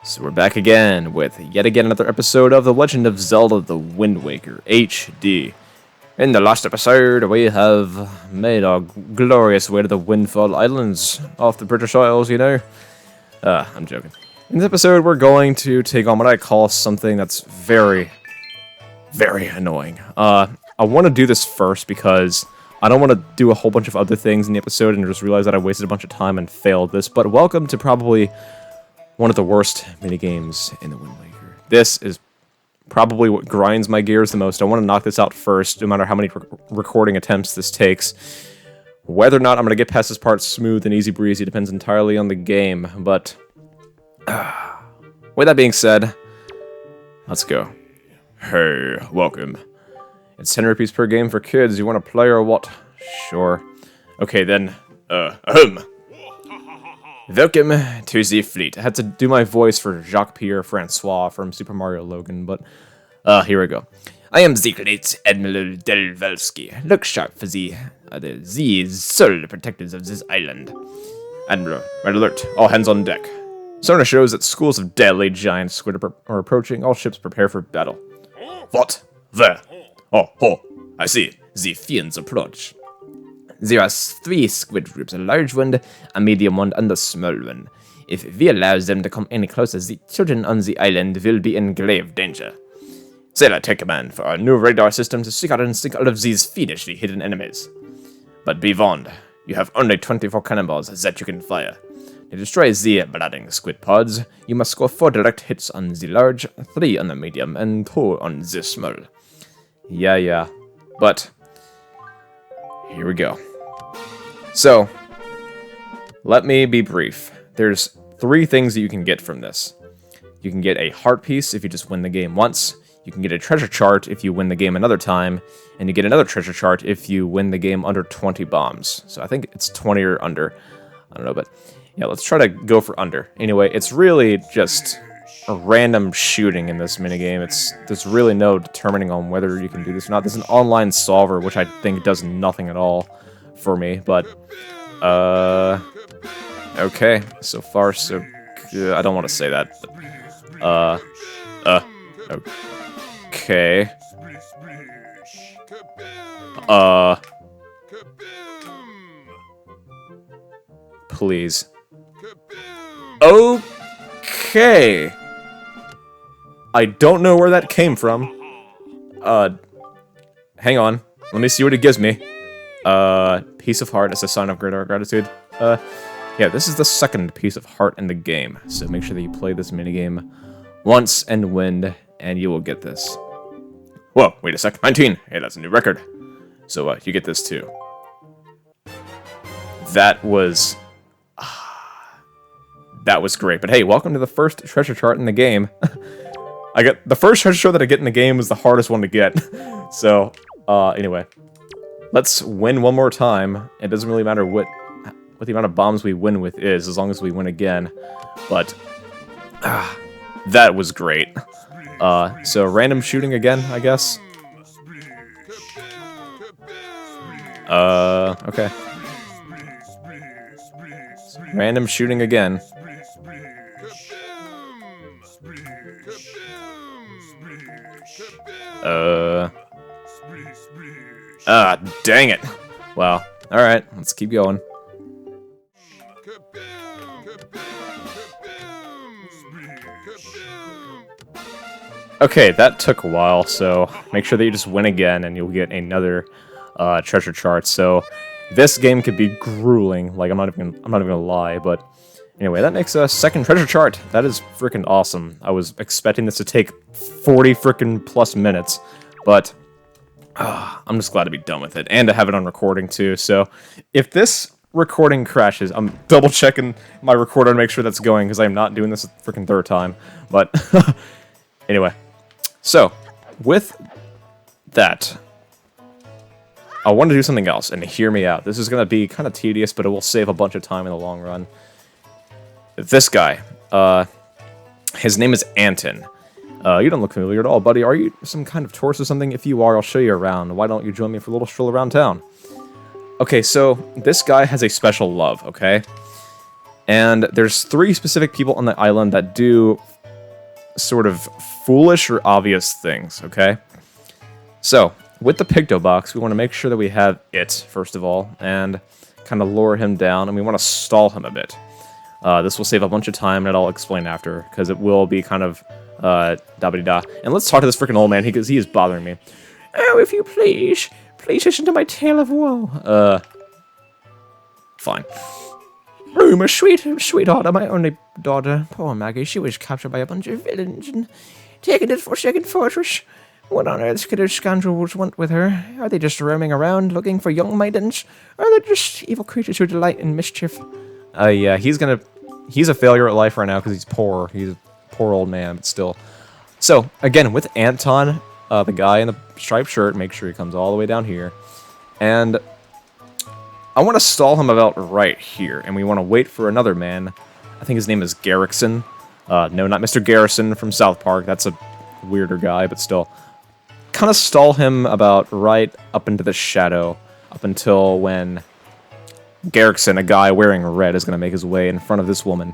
So we're back again with yet again another episode of The Legend of Zelda The Wind Waker HD. In the last episode, we have made our glorious way to the Windfall Islands off the British Isles, you know? I'm joking. In this episode, we're going to take on what I call something that's very, very annoying. I want to do this first because I don't want to do a whole bunch of other things in the episode and just realize that I wasted a bunch of time and failed this, but welcome to probably one of the worst minigames in the Wind Waker. This is probably what grinds my gears the most. I want to knock this out first, no matter how many recording attempts this takes. Whether or not I'm going to get past this part smooth and easy breezy depends entirely on the game, but with that being said, let's go. Hey, welcome. It's 10 rupees per game for kids. You want to play or what? Sure. Okay then, Welcome to the fleet. I had to do my voice for Jacques-Pierre Francois from Super Mario Logan, but here we go. I am the great Admiral Delvelsky. Look sharp for the sole protectors of this island. Admiral, red alert. All hands on deck. Sonar shows that schools of deadly giant squid are approaching. All ships prepare for battle. What? Where? Oh, I see. The fiends approach. There are 3 squid groups, a large one, a medium one, and a small one. If we allow them to come any closer, the children on the island will be in grave danger. Sailor, take command for our new radar system to seek out and sink all of these fiendishly hidden enemies. But be warned, you have only 24 cannonballs that you can fire. To destroy the blooding squid pods, you must score 4 direct hits on the large, 3 on the medium, and 2 on the small. Yeah, but here we go. So, let me be brief. There's 3 things that you can get from this. You can get a heart piece if you just win the game once. You can get a treasure chart if you win the game another time. And you get another treasure chart if you win the game under 20 bombs. So I think it's 20 or under. I don't know, but yeah, let's try to go for under. Anyway, it's really just a random shooting in this minigame. There's really no determining on whether you can do this or not. There's an online solver, which I think does nothing at all for me, but okay, so far so good. I don't want to say that, but okay, please, okay, I don't know where that came from. Hang on, let me see what it gives me. Piece of heart as a sign of great gratitude. Yeah, this is the second piece of heart in the game, so make sure that you play this minigame once and win, and you will get this. Whoa, wait a sec, 19! Hey, that's a new record. So, you get this too. That was great, but hey, welcome to the first treasure chart in the game. The first treasure chart that I get in the game was the hardest one to get. So, anyway. Let's win one more time. It doesn't really matter what the amount of bombs we win with is, as long as we win again. But that was great. So random shooting again, I guess. Okay. Random shooting again. Dang it. Wow. Alright, let's keep going. Okay, that took a while, so make sure that you just win again and you'll get another treasure chart. So this game could be grueling, like I'm not even gonna lie, but anyway, that makes a second treasure chart. That is freaking awesome. I was expecting this to take 40 freaking plus minutes, but I'm just glad to be done with it, and to have it on recording too. So, if this recording crashes, I'm double checking my recorder to make sure that's going, because I'm not doing this a freaking third time. But, anyway. So, with that, I want to do something else, and hear me out. This is going to be kind of tedious, but it will save a bunch of time in the long run. This guy, his name is Anton. You don't look familiar at all, buddy. Are you some kind of tourist or something? If you are, I'll show you around. Why don't you join me for a little stroll around town? Okay, so this guy has a special love, okay? And there's 3 specific people on the island that do sort of foolish or obvious things, okay? So, with the Picto Box, we want to make sure that we have it, first of all, and kind of lower him down, and we want to stall him a bit. This will save a bunch of time, and I'll explain after, because it will be kind of, da-ba-dee-da. And let's talk to this freaking old man, because he is bothering me. Oh, if you please listen to my tale of woe. Fine. Oh, my sweetheart, my only daughter. Poor Maggie, she was captured by a bunch of villains and taken to the Forsaken Fortress. What on earth could those scoundrels want with her? Are they just roaming around looking for young maidens? Or are they just evil creatures who delight in mischief? Yeah, he's a failure at life right now because he's poor. He's a poor old man, but still. So, again, with Anton, the guy in the striped shirt, make sure he comes all the way down here. And I want to stall him about right here, and we want to wait for another man. I think his name is Garrickson. No, not Mr. Garrison from South Park. That's a weirder guy, but still. Kind of stall him about right up into the shadow, up until when Garrickson, a guy wearing red, is going to make his way in front of this woman.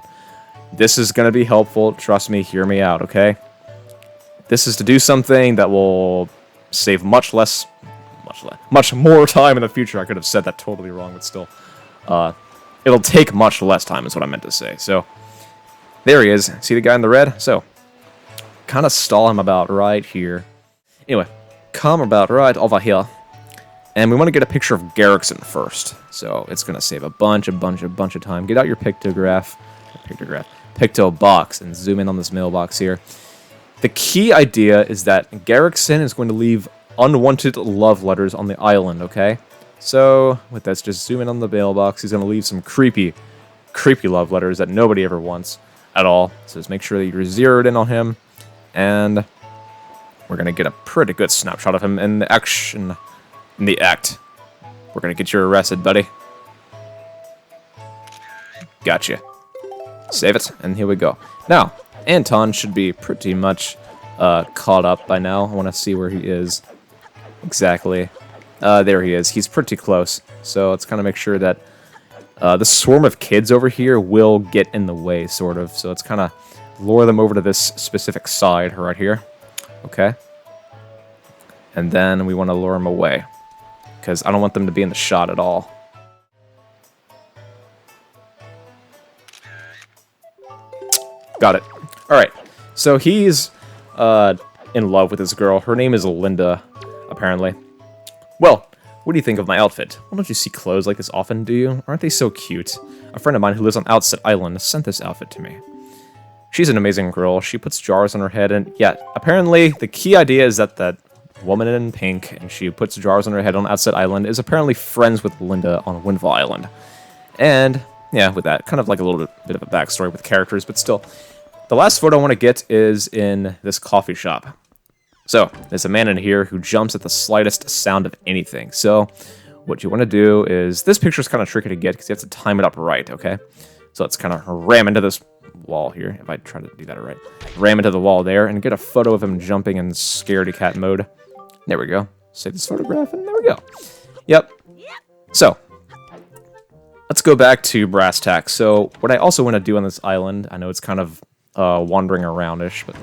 This is going to be helpful. Trust me, hear me out, okay? This is to do something that will save much more time in the future. I could have said that totally wrong, but still. It'll take much less time is what I meant to say. So, there he is. See the guy in the red? So, kind of stall him about right here. Anyway, come about right over here. And we want to get a picture of Garrickson first. So, it's going to save a bunch of time. Get out your Picto Box and zoom in on this mailbox here. The key idea is that Garrickson is going to leave unwanted love letters on the island, okay? So, with this, just zoom in on the mailbox. He's going to leave some creepy love letters that nobody ever wants at all. So just make sure that you're zeroed in on him. And we're going to get a pretty good snapshot of him in the action, in the act. We're going to get you arrested, buddy. Gotcha. Save it, and here we go. Now, Anton should be pretty much caught up by now. I want to see where he is exactly. There he is. He's pretty close. So let's kind of make sure that the swarm of kids over here will get in the way, sort of. So let's kind of lure them over to this specific side right here. Okay. And then we want to lure them away, because I don't want them to be in the shot at all. Got it. Alright, so he's in love with this girl. Her name is Linda, apparently. Well, what do you think of my outfit? Well, don't you see clothes like this often, do you? Aren't they so cute? A friend of mine who lives on Outset Island sent this outfit to me. She's an amazing girl. She puts jars on her head, and yeah, apparently the key idea is that that woman in pink, and she puts jars on her head on Outset Island, is apparently friends with Linda on Windfall Island. And yeah, with that, kind of like a little bit of a backstory with characters, but still. The last photo I want to get is in this coffee shop. So, there's a man in here who jumps at the slightest sound of anything. So, what you want to do is, this picture is kind of tricky to get because you have to time it up right, okay? So let's kind of ram into this wall here, if I try to do that right. Ram into the wall there, and get a photo of him jumping in scaredy cat mode. There we go. Save this photograph, and there we go. Yep. So, let's go back to brass tacks. So, what I also want to do on this island, I know it's kind of wandering around-ish, but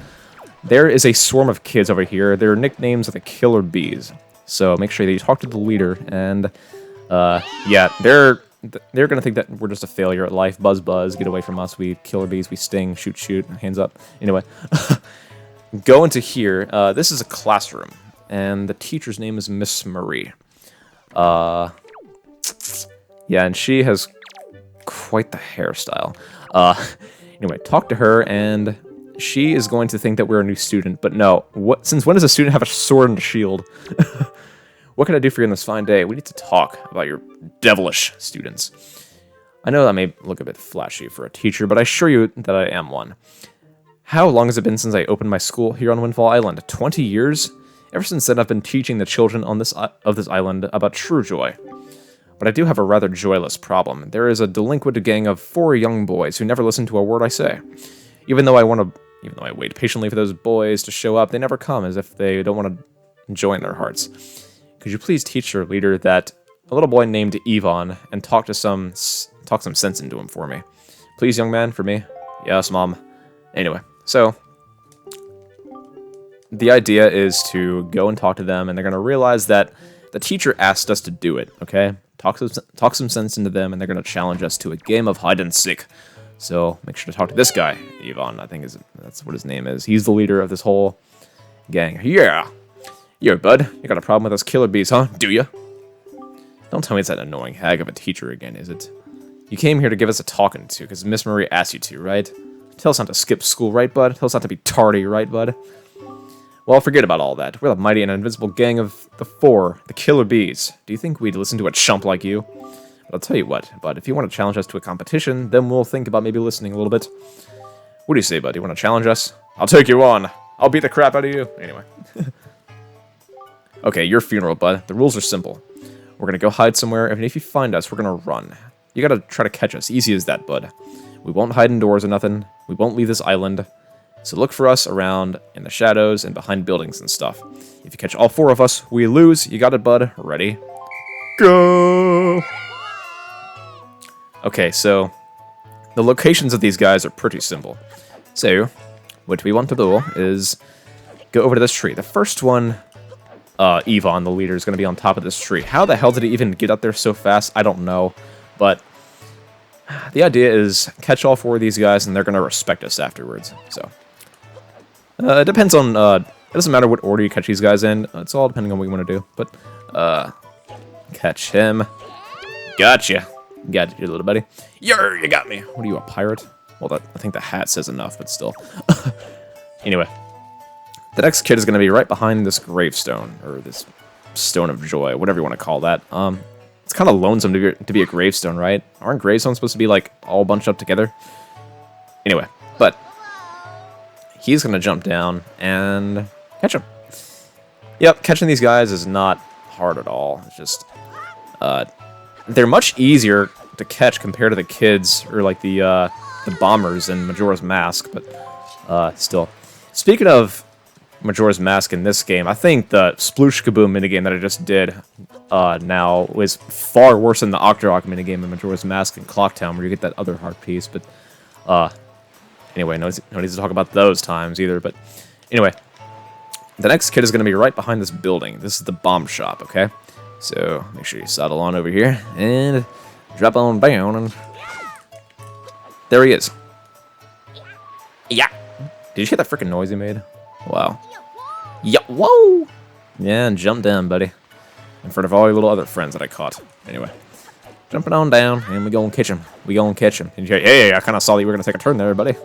there is a swarm of kids over here. Their nicknames are the Killer Bees. So make sure that you talk to the leader, and yeah, they're gonna think that we're just a failure at life. Buzz, buzz, get away from us. We Killer Bees, we sting, shoot, shoot, hands up. Anyway, go into here. This is a classroom, and the teacher's name is Miss Marie. Yeah, and she has quite the hairstyle. Anyway, talk to her, and she is going to think that we're a new student, but no. Since when does a student have a sword and a shield? What can I do for you on this fine day? We need to talk about your devilish students. I know that may look a bit flashy for a teacher, but I assure you that I am one. How long has it been since I opened my school here on Windfall Island? 20 years? Ever since then, I've been teaching the children on this island about true joy. But I do have a rather joyless problem. There is a delinquent gang of 4 young boys who never listen to a word I say. Even though I wait patiently for those boys to show up, they never come, as if they don't want to join their hearts. Could you please teach your leader that a little boy named Yvonne and talk some sense into him for me? Please, young man, for me. Yes, Mom. Anyway, so the idea is to go and talk to them, and they're going to realize that the teacher asked us to do it, okay? Talk some sense into them, and they're going to challenge us to a game of hide and seek. So make sure to talk to this guy, Ivan, I think that's what his name is. He's the leader of this whole gang. Yeah! Yo, bud, you got a problem with us killer bees, huh? Do ya? Don't tell me it's that annoying hag of a teacher again, is it? You came here to give us a talking to, because Miss Marie asked you to, right? Tell us not to skip school, right, bud? Tell us not to be tardy, right, bud? Well, forget about all that. We're the mighty and invincible gang of the four, the killer bees. Do you think we'd listen to a chump like you? But I'll tell you what, bud, if you want to challenge us to a competition, then we'll think about maybe listening a little bit. What do you say, bud? You want to challenge us? I'll take you on. I'll beat the crap out of you. Anyway. Okay, your funeral, bud. The rules are simple. We're gonna go hide somewhere, and if you find us, we're gonna run. You gotta try to catch us. Easy as that, bud. We won't hide indoors or nothing. We won't leave this island. So look for us around in the shadows and behind buildings and stuff. If you catch all four of us, we lose. You got it, bud. Ready? Go! Okay, so the locations of these guys are pretty simple. So, what we want to do is go over to this tree. The first one, Ivan, the leader, is going to be on top of this tree. How the hell did he even get up there so fast? I don't know. But the idea is catch all four of these guys, and they're going to respect us afterwards. So, it depends on, it doesn't matter what order you catch these guys in. It's all depending on what you want to do. But, catch him. Gotcha. Got you, little buddy. Yer, you got me. What are you, a pirate? Well, I think the hat says enough, but still. Anyway. The next kid is going to be right behind this gravestone, or this stone of joy, whatever you want to call that. It's kind of lonesome to be a gravestone, right? Aren't gravestones supposed to be, like, all bunched up together? Anyway, but he's going to jump down and catch him. Yep, catching these guys is not hard at all. It's just, they're much easier to catch compared to the kids, or, like, the bombers in Majora's Mask, but, still. Speaking of Majora's Mask in this game, I think the Sploosh Kaboom minigame that I just did now was far worse than the Octorok minigame in Majora's Mask in Clocktown, where you get that other heart piece, but anyway, no need to talk about those times either, but anyway, the next kid is going to be right behind this building. This is the bomb shop, okay? So, make sure you saddle on over here, and drop on down, and there he is. Yeah! Did you hear that freaking noise he made? Wow. Yeah, whoa! Yeah, and jump down, buddy. In front of all your little other friends that I caught. Anyway. Jumping on down, and we gonna catch him. We gonna catch him. And you hear, hey, I kind of saw that you were gonna take a turn there, buddy.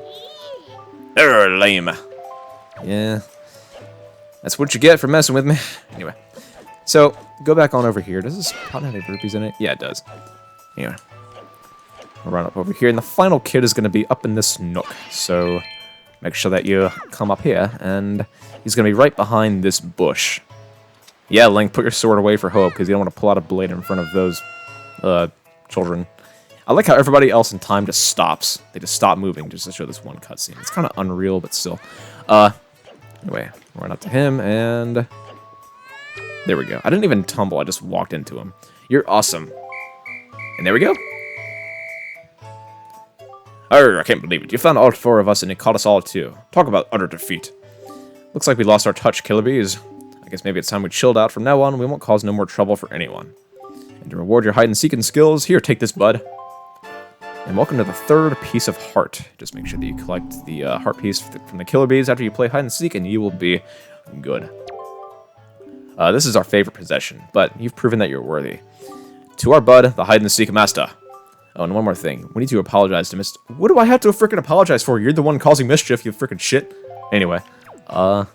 Lame. Yeah. That's what you get for messing with me. Anyway. So, go back on over here. Does this pot have any burpees in it? Yeah, it does. Anyway. We'll run up over here, and the final kid is gonna be up in this nook. So, make sure that you come up here, and he's going to be right behind this bush. Yeah, Link, put your sword away for Hope, because you don't want to pull out a blade in front of those children. I like how everybody else in time just stops. They just stop moving just to show this one cutscene. It's kind of unreal, but still. Anyway, run up to him, and there we go. I didn't even tumble, I just walked into him. You're awesome. And there we go. I can't believe it. You found all four of us and you caught us all too. Talk about utter defeat. Looks like we lost our touch, killer bees. I guess maybe it's time we chilled out. From now on, we won't cause no more trouble for anyone. And to reward your hide-and-seeking skills, here, take this, bud. And welcome to the third piece of heart. Just make sure that you collect the heart piece from the killer bees after you play hide-and-seek, and you will be good. This is our favorite possession, but you've proven that you're worthy. To our bud, the hide-and-seek master. Oh, and one more thing. We need to apologize to Mr. What do I have to frickin' apologize for? You're the one causing mischief, you frickin' shit. Anyway, I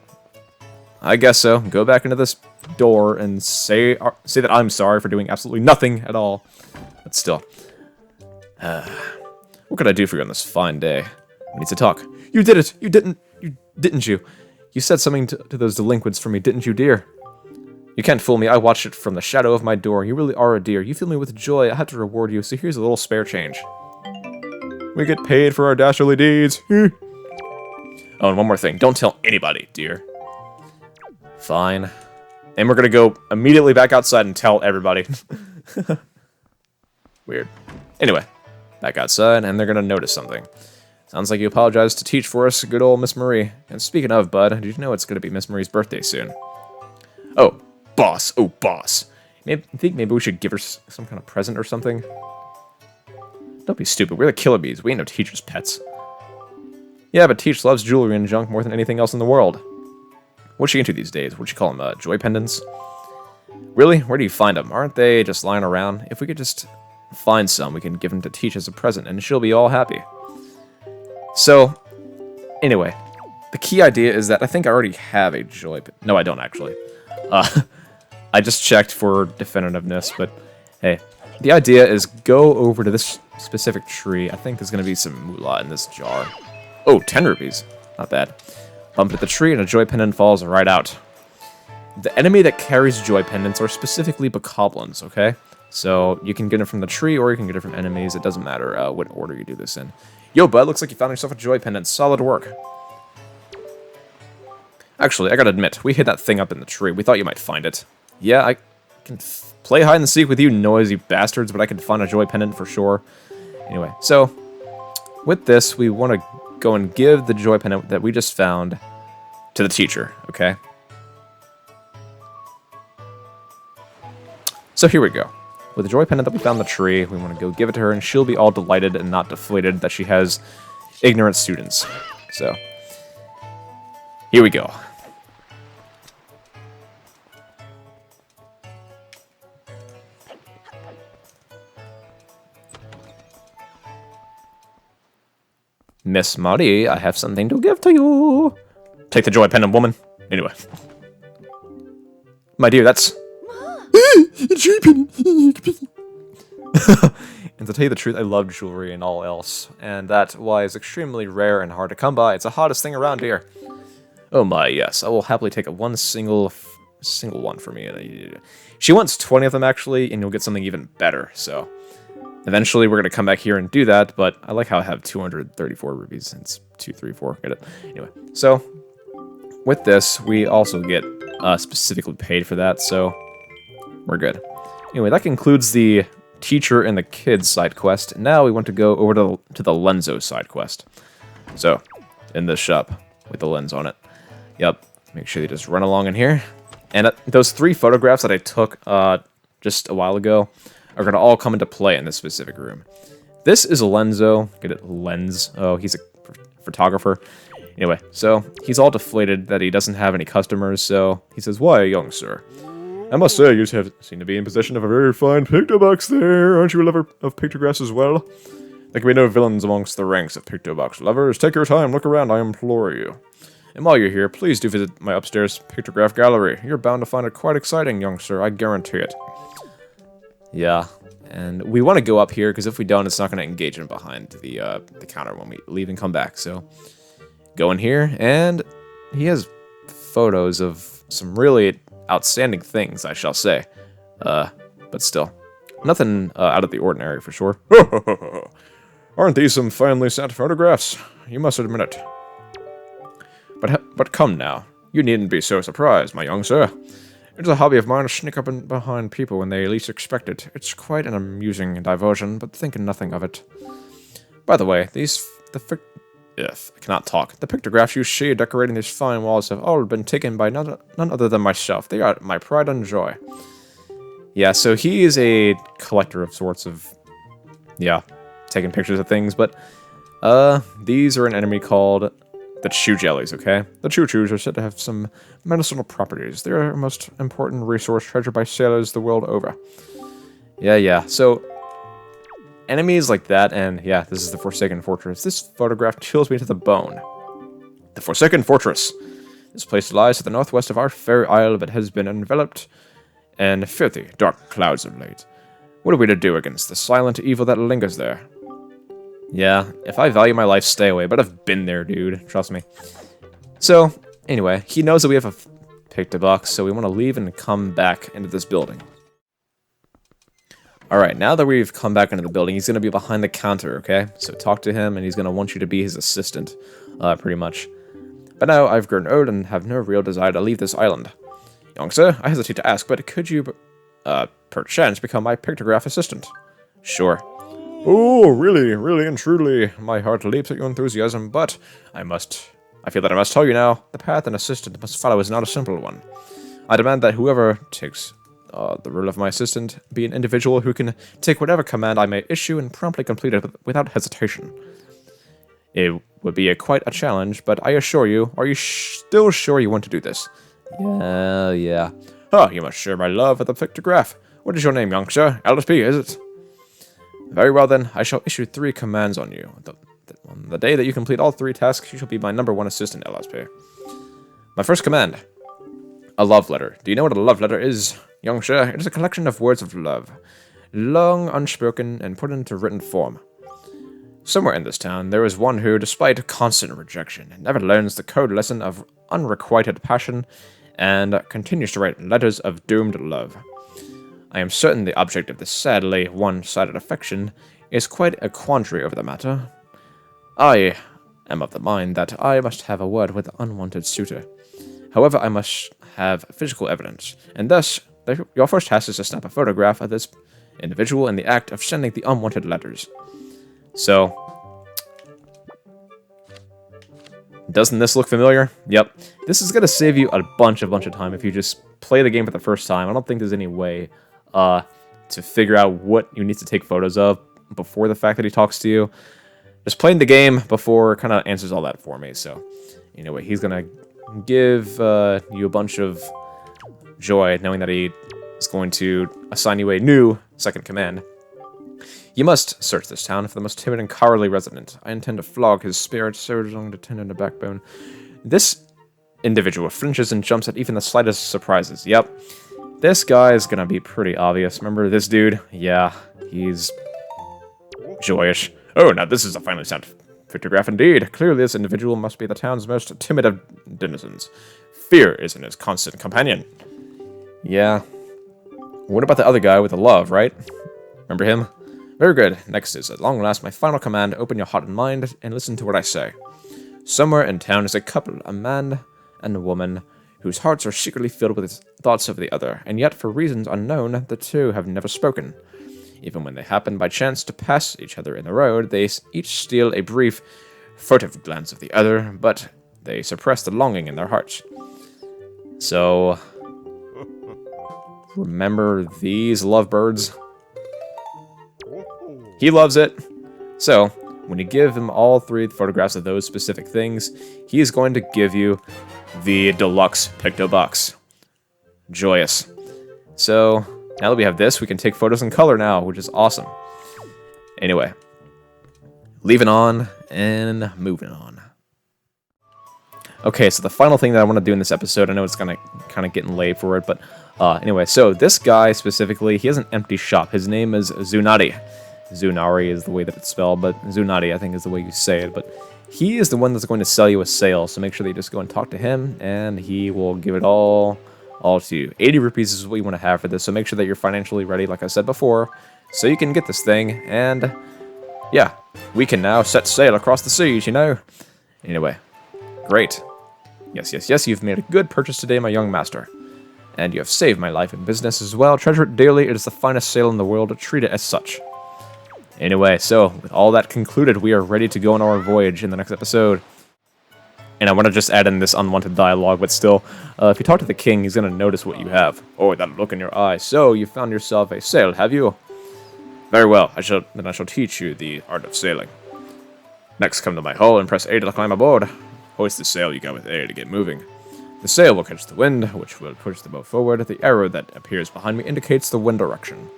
guess so. Go back into this door and say that I'm sorry for doing absolutely nothing at all. But still. What could I do for you on this fine day? We need to talk. You did it! You didn't you? You said something to those delinquents for me, didn't you, dear? You can't fool me. I watched it from the shadow of my door. You really are a dear. You fill me with joy. I have to reward you, so here's a little spare change. We get paid for our dastardly deeds. Oh, and one more thing. Don't tell anybody, dear. Fine. And we're gonna go immediately back outside and tell everybody. Weird. Anyway. Back outside, and they're gonna notice something. Sounds like you apologized to teach for us, good old Miss Marie. And speaking of, bud, did you know it's gonna be Miss Marie's birthday soon? Oh, boss. Oh, boss. I think maybe we should give her some kind of present or something? Don't be stupid. We're the Killer Bees. We ain't no teacher's pets. Yeah, but Teach loves jewelry and junk more than anything else in the world. What's she into these days? What'd you call them, joy pendants? Really? Where do you find them? Aren't they just lying around? If we could just find some, we can give them to Teach as a present, and she'll be all happy. So, anyway, the key idea is that I think I already have a joy... No, I don't, actually. I just checked for definitiveness, but hey. The idea is go over to this specific tree. I think there's going to be some moolah in this jar. Oh, 10 rupees. Not bad. Bump into the tree and a joy pendant falls right out. The enemy that carries joy pendants are specifically bokoblins, okay? So you can get it from the tree or you can get it from enemies. It doesn't matter what order you do this in. Yo, bud, looks like you found yourself a joy pendant. Solid work. Actually, I gotta admit, we hid that thing up in the tree. We thought you might find it. Yeah, I can play hide and seek with you noisy bastards, but I can find a joy pendant for sure. Anyway, so with this, we want to go and give the joy pendant that we just found to the teacher, okay? So here we go. With the joy pendant that we found in the tree, we want to go give it to her, and she'll be all delighted and not deflated that she has ignorant students. So, here we go. Miss Marie, I have something to give to you. Take the joy pendant, woman. Anyway. My dear, that's... joy pendant. And to tell you the truth, I love jewelry and all else. And that why is extremely rare and hard to come by. It's the hottest thing around here. Oh my, yes. I will happily take one single one for me. She wants 20 of them, actually, and you'll get something even better, so... Eventually, we're going to come back here and do that, but I like how I have 234 rupees. It's 234, get it? Anyway, so with this, we also get specifically paid for that, so we're good. Anyway, that concludes the teacher and the kids side quest. Now we want to go over to the Lenzo side quest. So, in this shop with the lens on it. Yep, make sure you just run along in here. And those 3 photographs that I took just a while ago are going to all come into play in this specific room. This is Lenzo. Get it? Lens. Oh, he's a photographer. Anyway, so he's all deflated that he doesn't have any customers, so he says, "Why, young sir? I must say, you seem to be in possession of a very fine pictobox there. Aren't you a lover of pictographs as well? There can be no villains amongst the ranks of pictobox lovers. Take your time, look around, I implore you. And while you're here, please do visit my upstairs pictograph gallery. You're bound to find it quite exciting, young sir, I guarantee it." Yeah, and we want to go up here, because if we don't, it's not going to engage him behind the counter when we leave and come back. So, go in here, and he has photos of some really outstanding things, I shall say. But still, nothing out of the ordinary, for sure. Aren't these some finely sent photographs? You must admit it. But come now, you needn't be so surprised, my young sir. It's a hobby of mine to sneak up behind people when they least expect it. It's quite an amusing diversion, but think nothing of it. By the way, I cannot talk. The pictographs you see decorating these fine walls have all been taken by none other than myself. They are my pride and joy. Yeah, so he is a collector of sorts of, yeah, taking pictures of things, but these are an enemy called the Chew Jellies, okay? The Chew Chews are said to have some medicinal properties. They are a most important resource treasured by sailors the world over. Yeah. So, enemies like that, and yeah, this is the Forsaken Fortress. This photograph chills me to the bone. The Forsaken Fortress. This place lies to the northwest of our fair isle, but has been enveloped in filthy, dark clouds of late. What are we to do against the silent evil that lingers there? Yeah, if I value my life, stay away, but I've been there, dude. Trust me. So, anyway, he knows that we have a pictobox, so we want to leave and come back into this building. Alright, now that we've come back into the building, he's going to be behind the counter, okay? So talk to him, and he's going to want you to be his assistant, pretty much. But now I've grown old and have no real desire to leave this island. Young sir, I hesitate to ask, but could you, perchance become my pictograph assistant? Sure. Oh, really, really and truly, my heart leaps at your enthusiasm, but I feel that I must tell you now, the path an assistant must follow is not a simple one. I demand that whoever takes the role of my assistant be an individual who can take whatever command I may issue and promptly complete it without hesitation. It would be quite a challenge, but I assure you, are you still sure you want to do this? Yeah. Oh, you must share my love with the pictograph. What is your name, youngster? LSP, is it? Very well then, I shall issue 3 commands on you. On the day that you complete all 3 tasks, you shall be my #1 assistant, LSP. My first command. A love letter. Do you know what a love letter is? Youngster, it is a collection of words of love. Long unspoken and put into written form. Somewhere in this town, there is one who, despite constant rejection, never learns the code lesson of unrequited passion and continues to write letters of doomed love. I am certain the object of this sadly one-sided affection is quite a quandary over the matter. I am of the mind that I must have a word with the unwanted suitor. However, I must have physical evidence, and thus, your first task is to snap a photograph of this individual in the act of sending the unwanted letters. So, doesn't this look familiar? Yep. This is going to save you a bunch of time if you just play the game for the first time. I don't think there's any way to figure out what you need to take photos of before the fact that he talks to you. Just playing the game before kind of answers all that for me. So, anyway, he's going to give you a bunch of joy knowing that he is going to assign you a new second command. You must search this town for the most timid and cowardly resident. I intend to flog his spirit so long to tend on the backbone. This individual flinches and jumps at even the slightest surprises. Yep. This guy is gonna be pretty obvious. Remember this dude? Yeah, he's joyish. Oh, now this is a finely sound pictograph indeed. Clearly this individual must be the town's most timid of denizens. Fear isn't his constant companion. Yeah. What about the other guy with the love, right? Remember him? Very good. Next is, at long last, my final command. Open your heart and mind and listen to what I say. Somewhere in town is a couple, a man and a woman, whose hearts are secretly filled with thoughts of the other, and yet, for reasons unknown, the two have never spoken. Even when they happen by chance to pass each other in the road, they each steal a brief, furtive glance of the other, but they suppress the longing in their hearts. So, remember these lovebirds? He loves it. So, when you give him all 3 photographs of those specific things, he is going to give you the deluxe Picto Box. Joyous. So, now that we have this, we can take photos in color now, which is awesome. Anyway, leaving on and moving on. Okay, so the final thing that I want to do in this episode, I know it's kind of getting late for it, but anyway, so this guy specifically, he has an empty shop. His name is Zunari. Zunari is the way that it's spelled, but Zunari, I think, is the way you say it. But he is the one that's going to sell you a sale, so make sure that you just go and talk to him, and he will give it all to you. 80 rupees is what you want to have for this, so make sure that you're financially ready, like I said before, so you can get this thing, and yeah, we can now set sail across the seas, you know? Anyway, great. Yes, you've made a good purchase today, my young master. And you have saved my life and business as well. Treasure it dearly, it is the finest sail in the world, treat it as such. Anyway, so, with all that concluded, we are ready to go on our voyage in the next episode. And I want to just add in this unwanted dialogue, but still, if you talk to the king, he's going to notice what you have. Oh, that look in your eye. So, you found yourself a sail, have you? Very well, I shall teach you the art of sailing. Next, come to my hull and press A to climb aboard. Hoist the sail you got with A to get moving. The sail will catch the wind, which will push the boat forward. The arrow that appears behind me indicates the wind direction.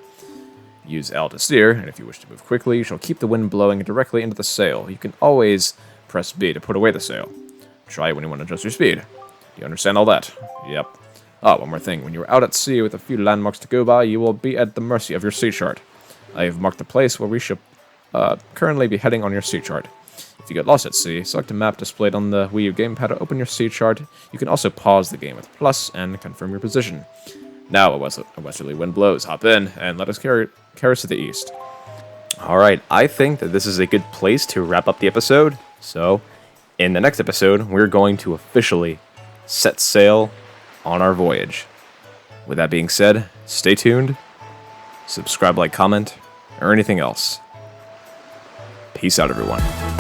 Use L to steer, and if you wish to move quickly, you shall keep the wind blowing directly into the sail. You can always press B to put away the sail. Try it when you want to adjust your speed. Do you understand all that? Yep. One more thing. When you're out at sea with a few landmarks to go by, you will be at the mercy of your sea chart. I have marked the place where we should currently be heading on your sea chart. If you get lost at sea, select a map displayed on the Wii U gamepad to open your sea chart. You can also pause the game with plus and confirm your position. Now a westerly wind blows. Hop in and let us carry us to the east. Alright, I think that this is a good place to wrap up the episode. So, in the next episode, we're going to officially set sail on our voyage. With that being said, stay tuned, subscribe, like, comment, or anything else. Peace out, everyone.